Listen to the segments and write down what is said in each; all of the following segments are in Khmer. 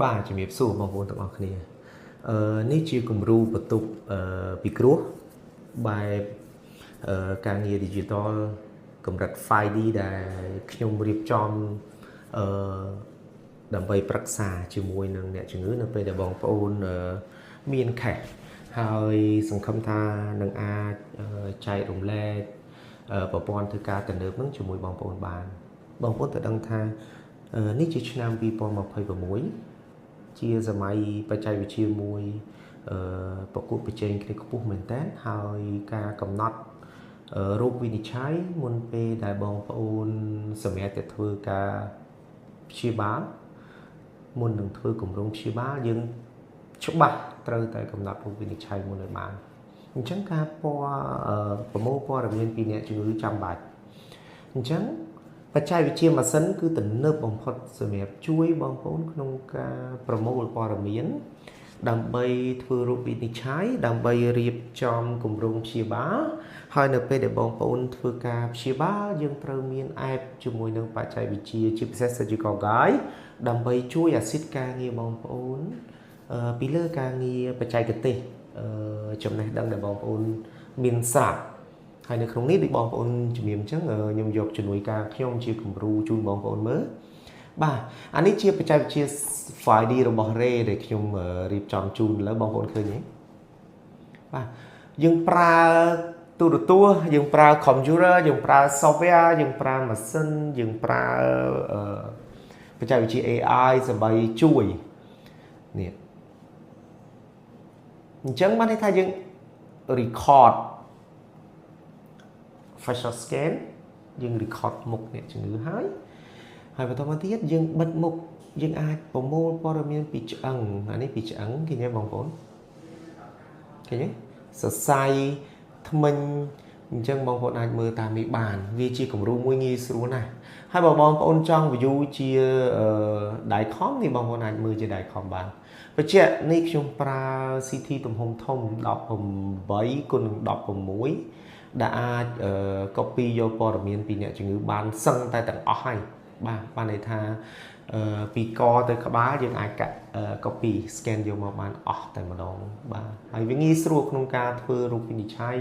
បាទជំរាបសួរបងប្អូនទាំងអស់គ្នានេះជាគំរូបន្ទប់ពិគ្រោះបែបការងារ digital កម្រិត 5D ដែលខ្ញុំរៀបចំដើម្បីប្រឹក្សាជាមួយនឹងអ្នកជំងឺនៅពេលដែលបងប្អូនមានខេសហើយសង្ឃឹមថានឹងអាចចែករំលែកប្រព័ន្ធធ្វើការទំនើបនឹងជាមួយបងប្អូនបានបងប្អូនត្រូវដឹងថានេះជាឆ្នាំ2026ជាសម័យបច្ចេកវិទ្យាមួយប្រកួតប្រជែងគ្នាខ្ពស់មែនតើហើយការកំណត់រោគវិនិច្ឆ័យមុនពេលដែលបងប្អូនសម្រាប់តែធ្វើការព្យាបាលមុននឹងធ្វើគម្រោងព្យាបាលយើងច្បាស់ត្រូវតែកំណត់រោគវិនិច្ឆ័យមុនឲ្យបានអញ្ចឹងការប្រមូលព័ត៌មានពីអ្នកជំងឺចាំបាច់អញ្ចឹងបច្ចេកវិទ្យាម៉ាស៊ីនគឺទំនើបបំផុតសម្រាប់ជួយបងប្អូនក្នុងការប្រមូលព័ត៌មានដើម្បីធ្វើរោគវិនិច្ឆ័យដើម្បីរៀបចំគម្រោងព្យាបាលហើយនៅពេលដែលបងប្អូនធ្វើការព្យាបាលយើងត្រូវមាន app ជាមួយនឹងបច្ចេកវិទ្យាជាពិសេស Surgical Guide ដើម្បីជួយអាស៊ីតការងារបងប្អូនពីលើការងារបច្ចេកទេសចំណេះដឹងដែលបងប្អូនមានស្រាប់ហើយនៅក្នុងនេះដូចបងប្អូនជំរាបអញ្ចឹងខ្ញុំយកជំនួយការខ្ញុំជាគំរូជូនបងប្អូនមើលបាទអានេះជាបច្ចេកវិទ្យា 5D របស់ Ray ដែលខ្ញុំរៀបចំជូនលើបងប្អូនឃើញទេបាទយើងប្រើទូរទស្សន៍យើងប្រើ computer យើងប្រើ software យើងប្រើម៉ាស៊ីនយើងប្រើបច្ចេកវិទ្យា AI ដើម្បីជួយនេះអញ្ចឹងបានន័យថាយើង record facial scan យើង record មុខអ្នកជំងឺហើយបន្តមកទៀតយើងបិទមុខយើងអាចប្រមូលព័ត៌មានពីឆ្អឹងអានេះពីឆ្អឹងឃើញទេបងប្អូនឃើញទេសរសៃធ្មេញអញ្ចឹងបងប្អូនអាចមើលតាមនេះបានវាជាគំរូមួយងាយស្រួលណាស់ហើយបើបងប្អូនចង់ view ជា Dicom នេះបងប្អូនអាចមើលជា Dicom បានបញ្ជាក់នេះខ្ញុំប្រើ CT ទំហំធំ18គុណនឹង16ដែលអាច copy យកព័ត៌មានពីអ្នកជំងឺបានសឹងតែទាំងអស់ហើយបាទបានន័យថាពីកទៅក្បាលយើងអាចកាត់ copy scan យកមកបានអស់តែម្ដងបាទហើយវាងាយស្រួលក្នុងការធ្វើរោគវិនិច្ឆ័យ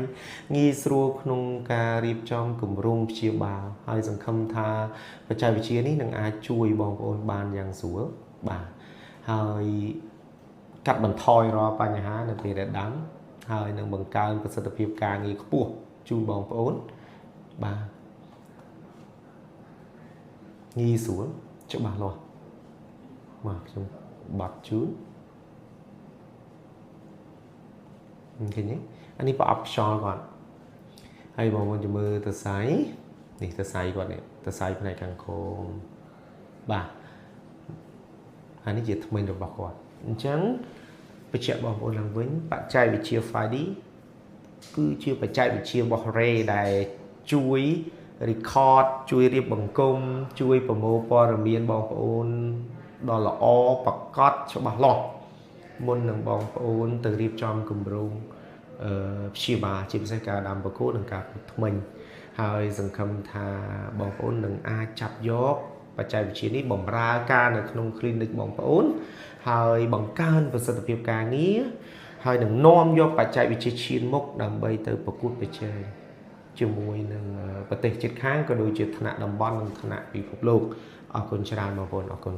ងាយស្រួលក្នុងការរៀបចំគម្រោងព្យាបាលហើយសង្ឃឹមថាបច្ចេកវិទ្យានេះនឹងអាចជួយបងប្អូនបានយ៉ាងស្រួលបាទហើយកាត់បន្ថយរាល់បញ្ហានៅពេលដែលដាំហើយនឹងបង្កើនប្រសិទ្ធភាពការងារខ្ពស់ជូនបងប្អូនបាទងាយស្រួលច្បាស់លាស់បាទខ្ញុំបាត់ជូនឃើញទេអានេះប្រអប់ខ្យល់គាត់ហើយបងប្អូនជំមើលទៅសៃនេះទៅសៃគាត់នេះទៅសៃផ្នែកខាងក្រោមបាទអានេះជាថ្មីរបស់គាត់អញ្ចឹងបញ្ជាក់បងប្អូនឡើងវិញបច្ចេកវិទ្យា 5D គឺជាបច្ចេកវិទ្យារបស់ Ray ដែលជួយ record ជួយរៀបបង្គុំជួយប្រមូលព័ត៌មានបងប្អូនដ៏ល្អប្រកបច្បាស់លាស់មុននឹងបងប្អូនទៅរៀបចំគម្រោងព្យាបាលជាពិសេសការដាំបកគោនិងការថ្មិញហើយសង្ឃឹមថាបងប្អូននឹងអាចចាប់យកបច្ចេកវិទ្យានេះបម្រើការនៅក្នុង clinic បងប្អូនហើយបង្កើនប្រសិទ្ធភាពការងារហើយនឹងនាំយកបច្ចេកវិទ្យាឈានមុខដើម្បីទៅប្រកួតប្រជែងជាមួយនឹងប្រទេសជិតខាងក៏ដូចជាថ្នាក់តំបន់និងថ្នាក់ពិភពលោកអរគុណច្រើនបងប្អូនអរគុណ